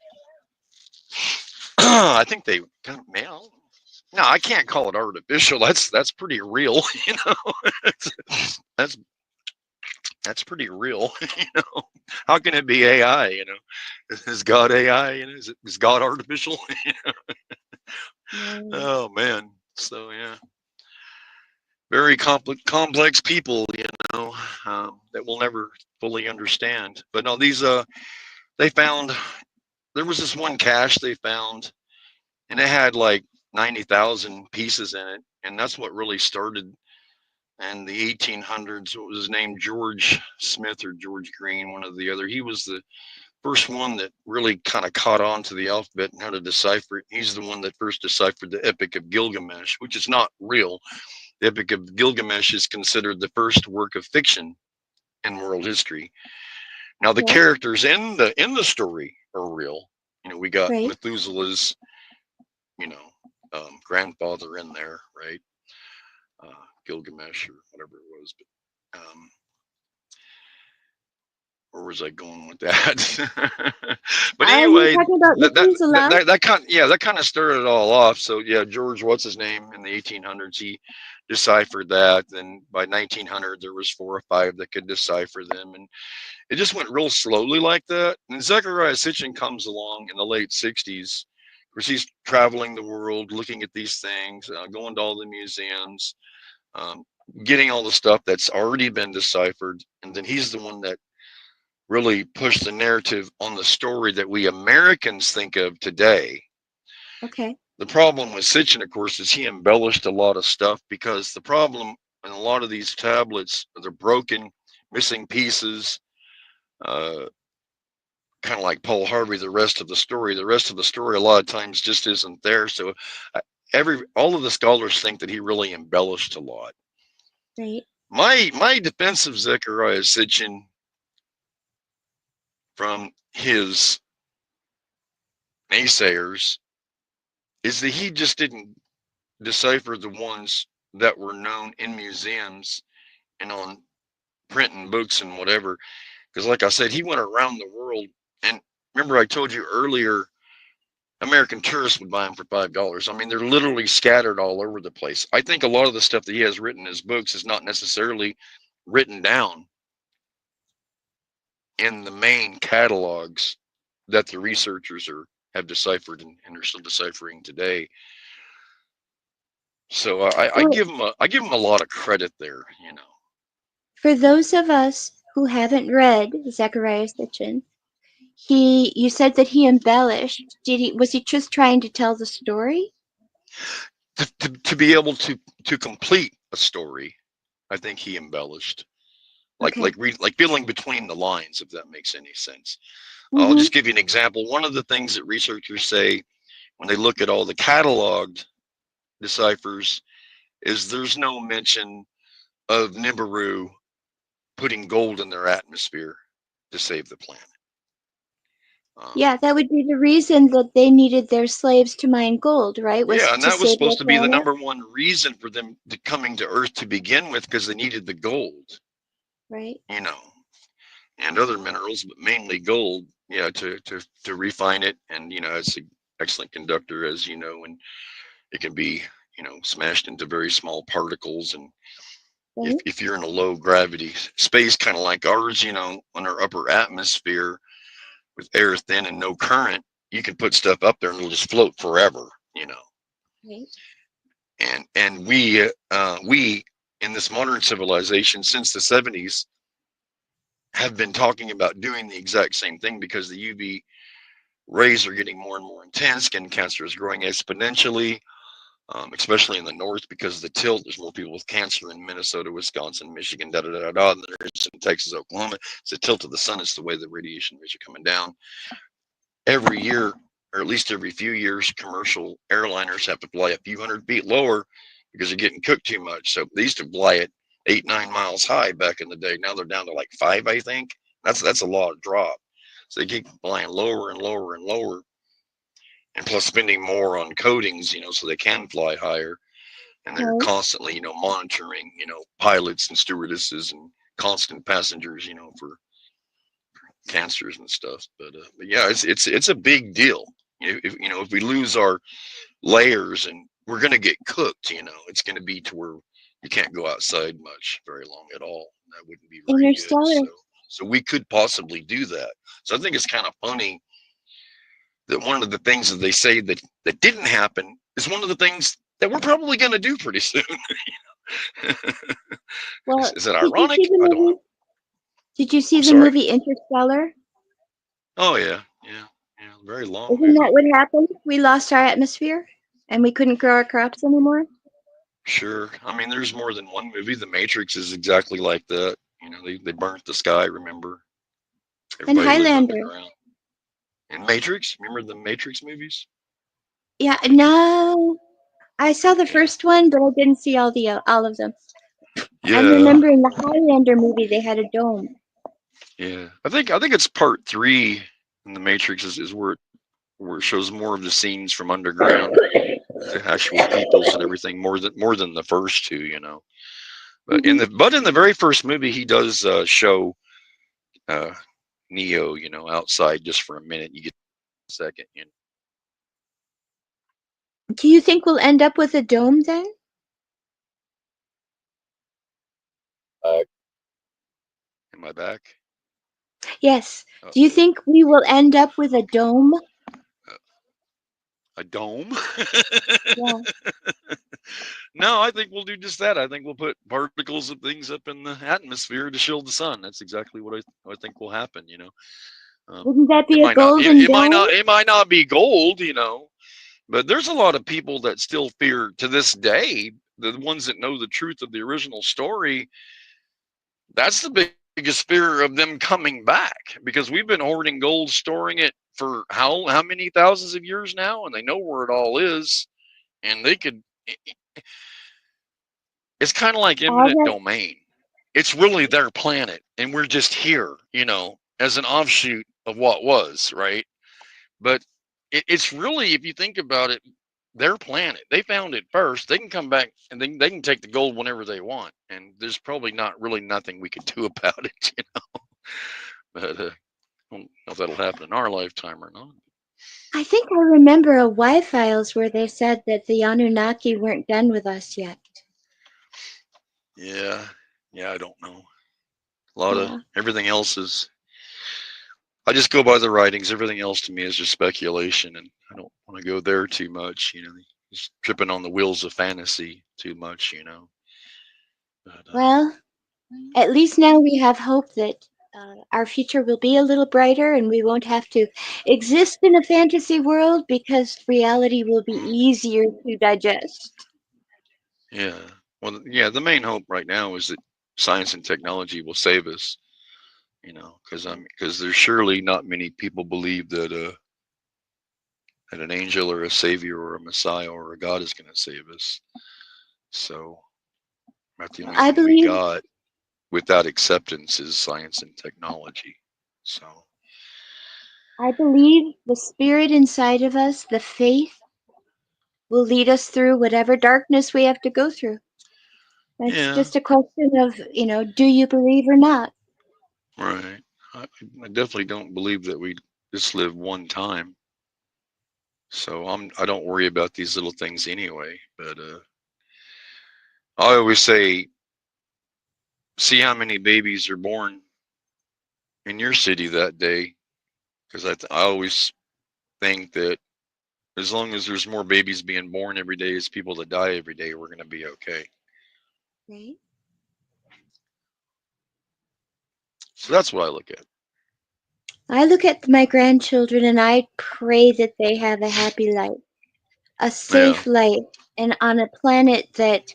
I think they kind of mail. No, I can't call it artificial. That's pretty real, that's that's pretty real, How can it be AI? Is God AI? Is God artificial? No. Oh man. So yeah, very complex people, that we'll never fully understand. But no, they found there was this one cache they found, and it had like 90,000 pieces in it, and that's what really started in the 1800s. What was his name? George Smith or George Green, one or the other. He was the first one that really kind of caught on to the alphabet and how to decipher it. He's the one that first deciphered the Epic of Gilgamesh, which is not real. The Epic of Gilgamesh is considered the first work of fiction in world history. Now the Okay. characters in the story are real. We got Right. Methuselah's, grandfather in there, right? Gilgamesh or whatever it was. But where was I going with that? But You're anyway, talking about that that that, Methuselah. that, that kind that kind of started it all off. So yeah, George, what's his name, in the 1800s, he deciphered that. Then by 1900, there was 4 or 5 that could decipher them, and it just went real slowly like that. And Zechariah Sitchin comes along in the late 60s. Of course, he's traveling the world, looking at these things, going to all the museums, um, getting all the stuff that's already been deciphered, and then he's the one that really pushed the narrative on the story that we Americans think of today. Okay. The problem with Sitchin, of course, is he embellished a lot of stuff, because the problem in a lot of these tablets, they're broken, missing pieces, uh, kind of like Paul Harvey. The rest of the story, a lot of times just isn't there. So all of the scholars think that he really embellished a lot. Right. My defense of Zechariah Sitchin from his naysayers is that he just didn't decipher the ones that were known in museums and on print and books and whatever. Because, like I said, he went around the world. And remember, I told you earlier, American tourists would buy them for $5. I mean, they're literally scattered all over the place. I think a lot of the stuff that he has written in his books is not necessarily written down in the main catalogs that the researchers have deciphered and are still deciphering today. So I Well, give him a lot of credit there. for those of us who haven't read Zechariah Sitchin, you said that he embellished. Was he just trying to tell the story? To be able to complete a story, I think he embellished. Okay. like feeling between the lines, if that makes any sense. I'll Mm-hmm. just give you an example. One of the things that researchers say when they look at all the cataloged deciphers is there's no mention of Nibiru putting gold in their atmosphere to save the planet. Yeah, that would be the reason that they needed their slaves to mine gold, right? Was Yeah, and to that was save their supposed to be the planet, number one reason for them coming to Earth to begin with, because they needed the gold, right? you know, and other minerals, but mainly gold, yeah, to refine it. And it's an excellent conductor, as you know, and it can be smashed into very small particles. And Right? if you're in a low gravity space, kind of like ours, on our upper atmosphere with air thin and no current, you can put stuff up there and it'll just float forever. Right. And we in this modern civilization since the 70s have been talking about doing the exact same thing, because the UV rays are getting more and more intense. Skin cancer is growing exponentially, especially in the north because of the tilt. There's more people with cancer in Minnesota, Wisconsin, Michigan, da da da da, than there is in Texas, Oklahoma. It's the tilt of the sun. It's the way the radiation rays are coming down. Every year, or at least every few years, commercial airliners have to fly a few hundred feet lower because they're getting cooked too much. So they used to fly at 8, 9 miles high back in the day. Now they're down to like 5, I think. That's a lot of drop. So they keep flying lower and lower and lower, and plus spending more on coatings, so they can fly higher. And they're Right. constantly, monitoring, pilots and stewardesses and constant passengers, for cancers and stuff. But yeah, it's a big deal. If we lose our layers, and we're gonna get cooked, it's gonna be to where you can't go outside much very long at all. That wouldn't be very good. Interstellar. So we could possibly do that. So I think it's kind of funny that one of the things that they say that didn't happen is one of the things that we're probably gonna do pretty soon. Well, Is it did you ironic? see the I don't know. movie? Did you see I'm the sorry. movie Interstellar? Oh yeah, very long Isn't that movie. what happened? We lost our atmosphere and we couldn't grow our crops anymore. Sure. I mean, there's more than one movie. The Matrix is exactly like that. They burnt the sky, remember? And Everybody lived Highlander. underground. And Matrix, remember the Matrix movies? Yeah, no. I saw the Yeah. first one, but I didn't see all of them. I'm Yeah. remembering the Highlander movie. They had a dome. Yeah. I think it's part 3 in the Matrix is where it shows more of the scenes from underground, the actual peoples and everything, more than the first two. But in Hmm. the very first movie, he does show uh, Neo, outside just for a minute. You get a second. Do you think we'll end up with a dome then? Am I back? Yes. Do you Uh-oh. think we will end up with a dome? A dome? Yeah. No, I think we'll do just that. I think we'll put particles of things up in the atmosphere to shield the sun. That's exactly what I think will happen. Wouldn't that It be a might not. golden dome? It might not be gold. But there's a lot of people that still fear to this day. The ones that know the truth of the original story. That's the biggest fear of them coming back, because we've been hoarding gold, storing it for how many thousands of years now, and they know where it all is, and they could. It's kind of like All eminent that. domain. It's really their planet, and we're just here, as an offshoot of what was, right? But it's really, if you think about it, their planet. They found it first. They can come back and they can take the gold whenever they want, and there's probably not really nothing we could do about it. But I don't know if that'll happen in our lifetime or not. I think I remember a Y-Files where they said that the Anunnaki weren't done with us yet. Yeah, I don't know. A lot of Yeah. everything else is. I just go by the writings. Everything else to me is just speculation, and I don't want to go there too much. Just tripping on the wheels of fantasy too much. But, Well, at least now we have hope that our future will be a little brighter and we won't have to exist in a fantasy world because reality will be easier to digest. yeah. Well, yeah. The main hope right now is that science and technology will save us. Because there's surely not many people believe that an angel or a savior or a messiah or a God is going to save us. So that's the only I thing we believe got without acceptance is science and technology. So I believe the spirit inside of us, the faith, will lead us through whatever darkness we have to go through. It's yeah, just a question of, do you believe or not? right. I definitely don't believe that we just live one time. So I don't worry about these little things anyway. But I always say, see how many babies are born in your city that day, because I always think that as long as there's more babies being born every day as people that die every day, we're going to be okay. Right? So that's what I look at. I look at my grandchildren and I pray that they have a happy life, a Yeah, safe life, and on a planet that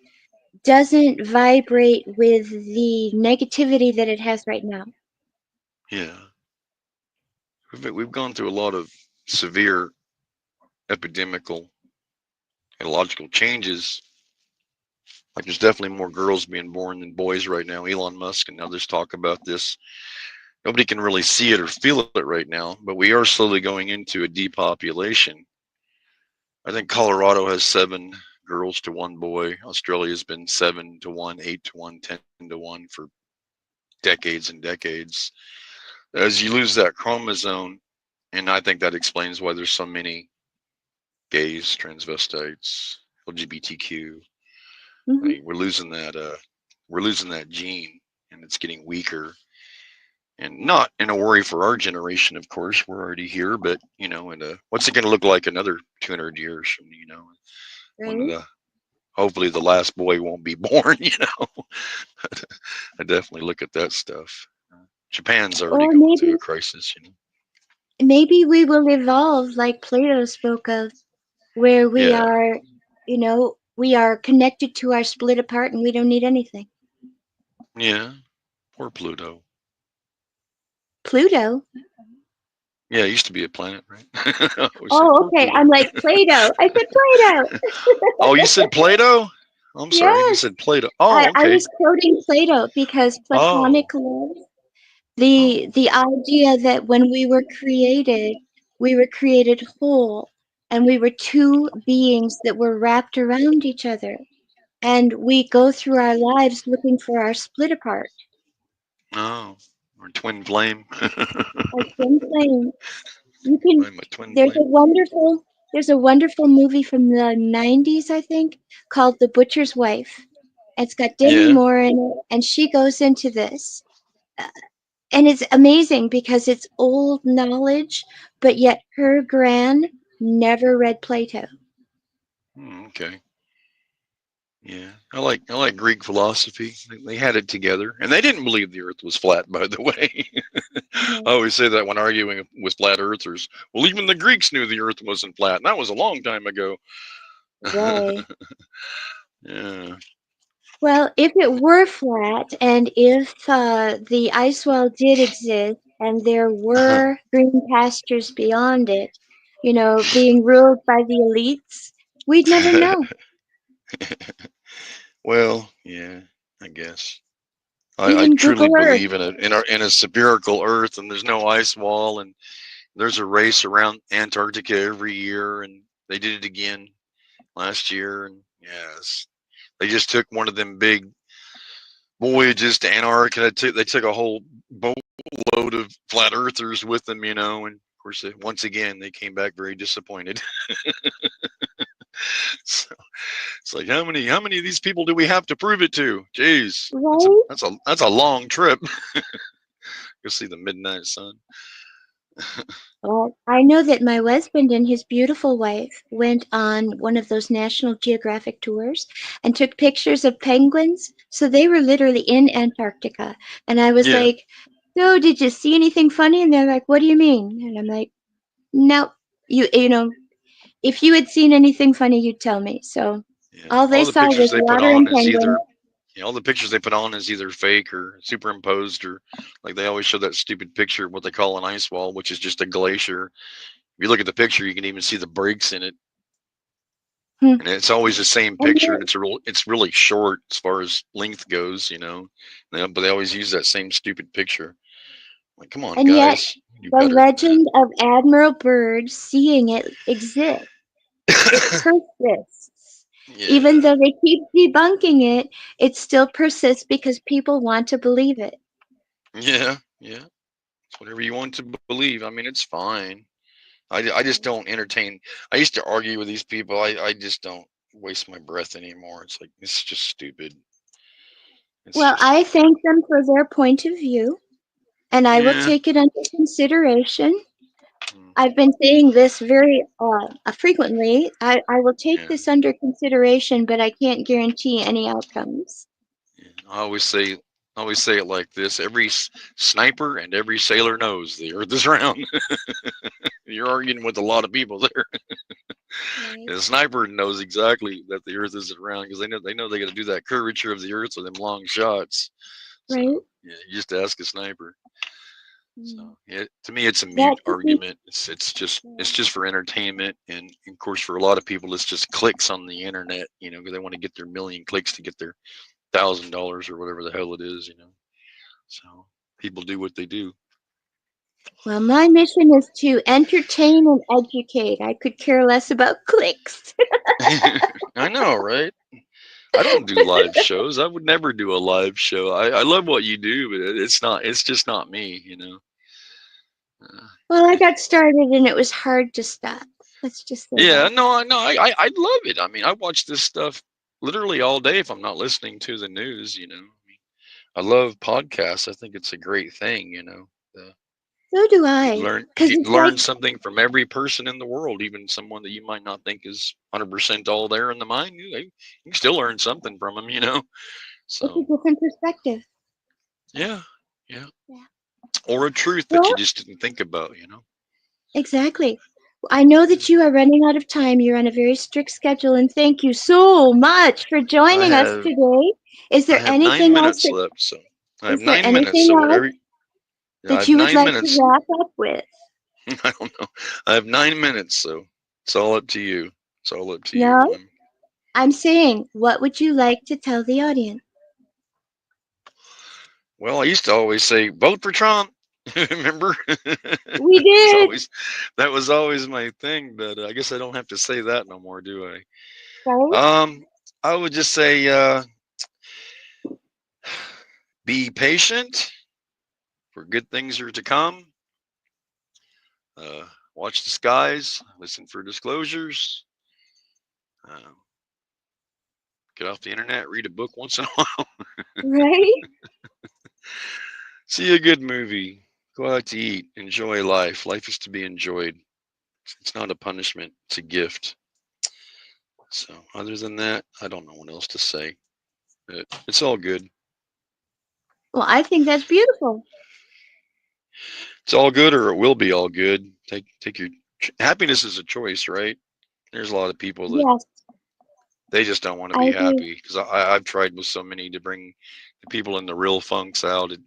doesn't vibrate with the negativity that it has right now. yeah. We've gone through a lot of severe epidemical ecological changes. Like there's definitely more girls being born than boys right now. Elon Musk and others talk about this. Nobody can really see it or feel it right now, but we are slowly going into a depopulation. I think Colorado has 7 girls to 1 boy. Australia's been 7 to 1, 8 to 1, 10 to 1 for decades and decades. As you lose that chromosome, and I think that explains why there's so many gays, transvestites, LGBTQ. Hmm. We're losing that. We're losing that gene, and it's getting weaker. And not in a worry for our generation, of course. We're already here, but and what's it going to look like another 200 years from when Right? hopefully the last boy won't be born. I definitely look at that stuff. Japan's already Or going through a crisis. maybe we will evolve like Plato spoke of, where Yeah, we are connected to our split apart and we don't need anything. yeah. Poor Pluto. Pluto? Yeah, it used to be a planet, right? I always say Oh, poor okay. Pluto. I'm like Plato. I said Plato. Oh, you said Plato? I'm sorry, you Yes. said Plato. I, Oh, I okay. was quoting Plato because Oh, Platonic love, the oh, idea that when we were created whole, and we were two beings that were wrapped around each other, and we go through our lives looking for our split apart. oh. Or twin flame. Our twin flame. You can. I'm a twin There's a flame. wonderful. There's a wonderful movie from the '90s, I think, called The Butcher's Wife. It's got Demi Yeah. Moore in it, and she goes into this. And it's amazing because it's old knowledge, but yet her gran never read Plato. Okay. Yeah, I like Greek philosophy. They had it together, and they didn't believe the Earth was flat. By the way, I No. always say that when arguing with flat Earthers. Well, even the Greeks knew the Earth wasn't flat, and that was a long time ago. Right. Yeah, Well, if it were flat and if the ice wall did exist and there were green pastures beyond it, being ruled by the elites, we'd never know. well, yeah, I guess. I Even truly Google Earth. believe in a spherical Earth, and there's no ice wall, and there's a race around Antarctica every year, and they did it again last year, and yes, they just took one of them big voyages to Antarctica. They took a whole boatload of flat earthers with them, and of course, once again, they came back very disappointed. So it's like, how many of these people do we have to prove it to? Jeez, that's a Right? that's a that's a long trip. Go see the midnight sun. Well, I know that my husband and his beautiful wife went on one of those National Geographic tours and took pictures of penguins. So they were literally in Antarctica. And I was Yeah, like, so did you see anything funny? And they're like, what do you mean? And I'm like, no, if you had seen anything funny, you'd tell me. So yeah. all they All the saw pictures was they put water on and is either penguins. All the pictures they put on is either fake or superimposed, or like they always show that stupid picture of what they call an ice wall, which is just a glacier. If you look at the picture, you can even see the breaks in it, Hmm. and it's always the same And picture, yet, and it's really short as far as length goes, But they always use that same stupid picture. Like, come on, and yet, guys, do the better than legend of Admiral Byrd seeing it exists. It that. persists. Even Yeah, though they keep debunking it, it still persists because people want to believe it. yeah. It's whatever you want to believe. I mean, it's fine. I just don't entertain. I used to argue with these people. I just don't waste my breath anymore. It's like, it's just stupid. It's Well, just, I thank them for their point of view, and I will yeah. take it under consideration. Mm, I've been saying this very frequently. I will take yeah, this under consideration, but I can't guarantee any outcomes. yeah. I always say it like this: every sniper and every sailor knows the Earth is round. You're arguing with a lot of people there. Right. The sniper knows exactly that the Earth isn't round because they got to do that curvature of the Earth with them long shots. So Right? yeah, you just ask a sniper. So Mm. yeah, to me, it's a That mute could be. argument. It's just for entertainment, and of course, for a lot of people, it's just clicks on the internet. Because they want to get their million clicks to get their $1,000 or whatever the hell it is. So people do what they do. Well, my mission is to entertain and educate. I could care less about clicks. I know, right? I don't do live shows. I would never do a live show. I love what you do, but it's not. It's just not me. Uh, Well, I got started and it was hard to stop. Let's just say yeah, that. no, I know. I love it. I mean, I watch this stuff literally all day if I'm not listening to the news. I love podcasts. I think it's a great thing. So do You I. learn Because you it's like, learn something from every person in the world, even someone that you might not think is 100% all there in the mind. You can still learn something from them. it's a So different perspective. yeah, yeah, Yeah. or a truth that you Well, just didn't think about. exactly. I know Yeah. that you are running out of time. You're on a very strict schedule, and thank you so much for I joining us have today. Is I there have nine anything else minutes left, so I have is there 9 minutes. anything So else whatever. Yeah, I that have you would nine like to minutes. wrap up with? I don't know. I have 9 minutes, so it's all up to you. It's all up to you. No? I'm saying, what would you like to tell the audience? Well, I used to always say vote for Trump. Remember? We It was did, always that was always my thing, but I guess I don't have to say that no more, do I? right? I would just say be patient, for good things are to come. Uh, watch the skies, listen for disclosures. Uh, get off the internet, read a book once in a while. Right? See a good movie. Go out to eat. Enjoy life. Life is to be enjoyed. It's not a punishment. It's a gift. So, other than that, I don't know what else to say. But it's all good. Well, I think that's beautiful. It's all good, or it will be all good. Take your happiness is a choice, right? There's a lot of people that Yes, they just don't want to I be agree. happy because I've tried with so many to bring the people in the real funks out. And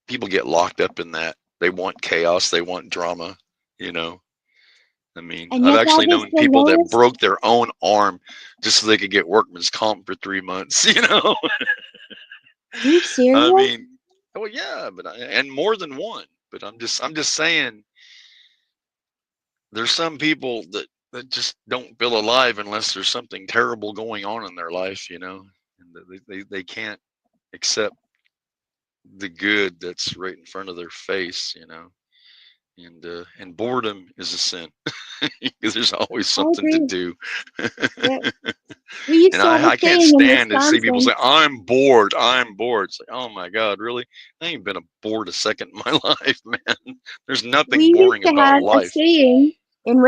people get locked up in that. They want chaos. They want drama. You know. I mean, And I've yet that actually is known the people that lowest. broke their own arm just so they could get workman's comp for 3 months. Are you I serious? mean, well, yeah, and more than one. But I'm just saying, there's some people that just don't feel alive unless there's something terrible going on in their life. And they can't accept the good that's right in front of their face. And boredom is a sin because there's always I something to agree. do. Yeah. We used And to have a I can't saying in stand to see people Wisconsin. say, I'm bored. I'm bored. It's like, oh my God, really? I ain't been bored a second in my life, man. There's We nothing used boring to about have a life. saying in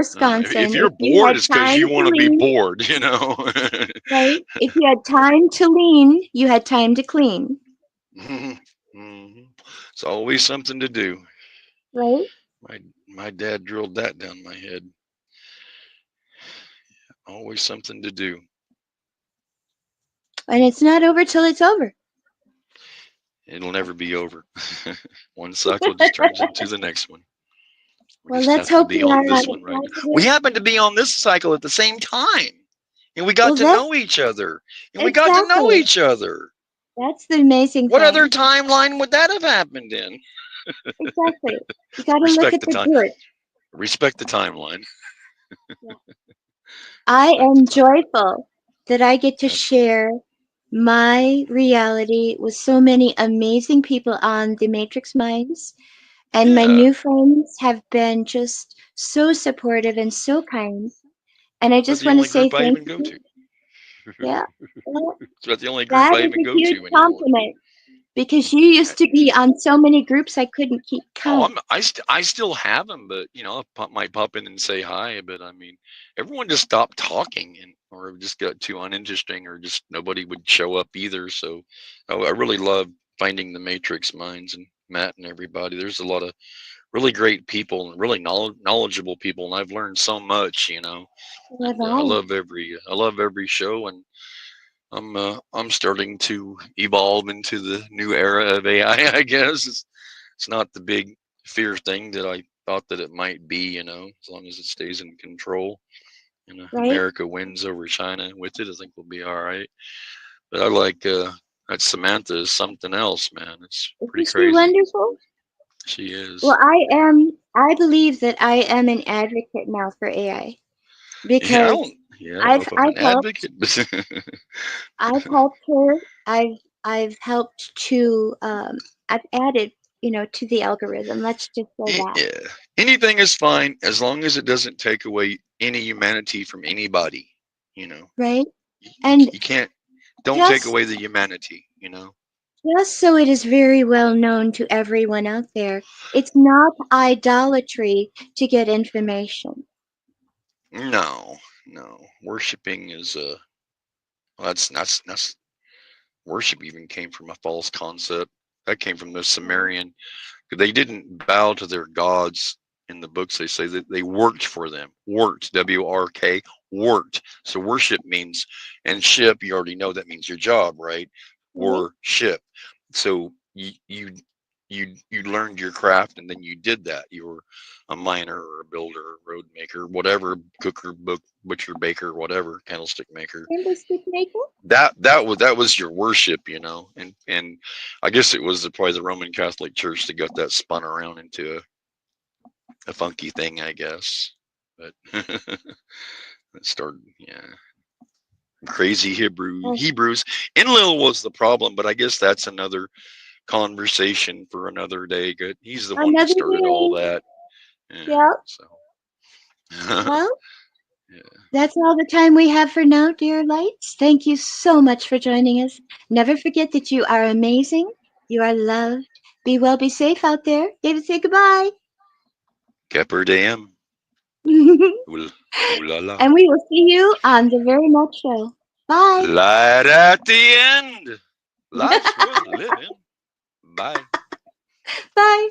If Wisconsin. you're If you bored, had it's because time you to want to be lean, bored. right? If you had time to lean, you had time to clean, Mhm. It's always something to do. right? My dad drilled that down my head. Always something to do. And it's not over till it's over. It'll never be over. One cycle just turns into the next one. We Well, just let's have to hope be we on are on this a one right now. We positive. happen to be on this cycle at the same time. And we got Well, to know each other. And we got to know exactly. each other. That's the amazing What other thing. timeline would that have happened in? Exactly. You got to look Respect at the the time. good. Respect the timeline. Yeah. I Respect the am time. joyful that I get to That's right. share my reality with so many amazing people on the Matrix Minds. And my Yeah. new friends have been just so supportive and so kind. And I It's about just the want to only say group I thank even go you. to. Yeah. Well, It's about the only group that I is even a go huge to anymore. compliment because you used to be on so many groups I couldn't keep Oh, count. I still have them, but might pop in and say hi. But I mean, everyone just stopped talking, and or it just got too uninteresting, or just nobody would show up either. So, I really love finding the Matrix Minds and Matt and everybody. There's a lot of really great people and really knowledgeable people, and I've learned so much. Have And I? I love every show, and I'm starting to evolve into the new era of AI. I guess it's not the big fear thing that I thought that it might be. As long as it stays in control. Right? America wins over China with it. I think we'll be all right. But I like that Samantha is something else, man. It's pretty Isn't she crazy. wonderful? She Well, is. I believe that I am an advocate now for AI because Yeah, I don't know if I'm I've an helped, advocate, but I've helped her. I've helped to, I've added, to the algorithm. Let's just say that, yeah, anything is fine as long as it doesn't take away any humanity from anybody. You know, right? you, And you can't. Don't take just away the humanity. just so it is very well known to everyone out there, it's not idolatry to get information, No, no. Worshipping is well, that's worship even came from a false concept. That came from the Sumerian. They didn't bow to their gods in the books. They say that they worked for them. Worked, WRK, worked. So worship means, and ship, you already know that means your job, right? right? Worship. So you learned your craft and then you did that. You were a miner or a builder, or a road maker, whatever, cooker, butcher, baker, whatever, candlestick maker. Candlestick maker? That was your worship, and I guess it was probably the Roman Catholic Church that got that spun around into a funky thing, I guess. But it started, yeah, crazy Oh, Hebrews. Enlil was the problem, but I guess that's another conversation for another day. Good, he's the one that another started all day. that. Yeah, Yeah. so Well, yeah, that's all the time we have for now, dear lights. Thank you so much for joining us. Never forget that you are amazing. You are loved. Be well, be safe out there. David, say goodbye. Kepper Dam. And Ooh, ooh la la. we will see you on the very next show. Bye. Light at the end. Life's worth living. Bye. Bye.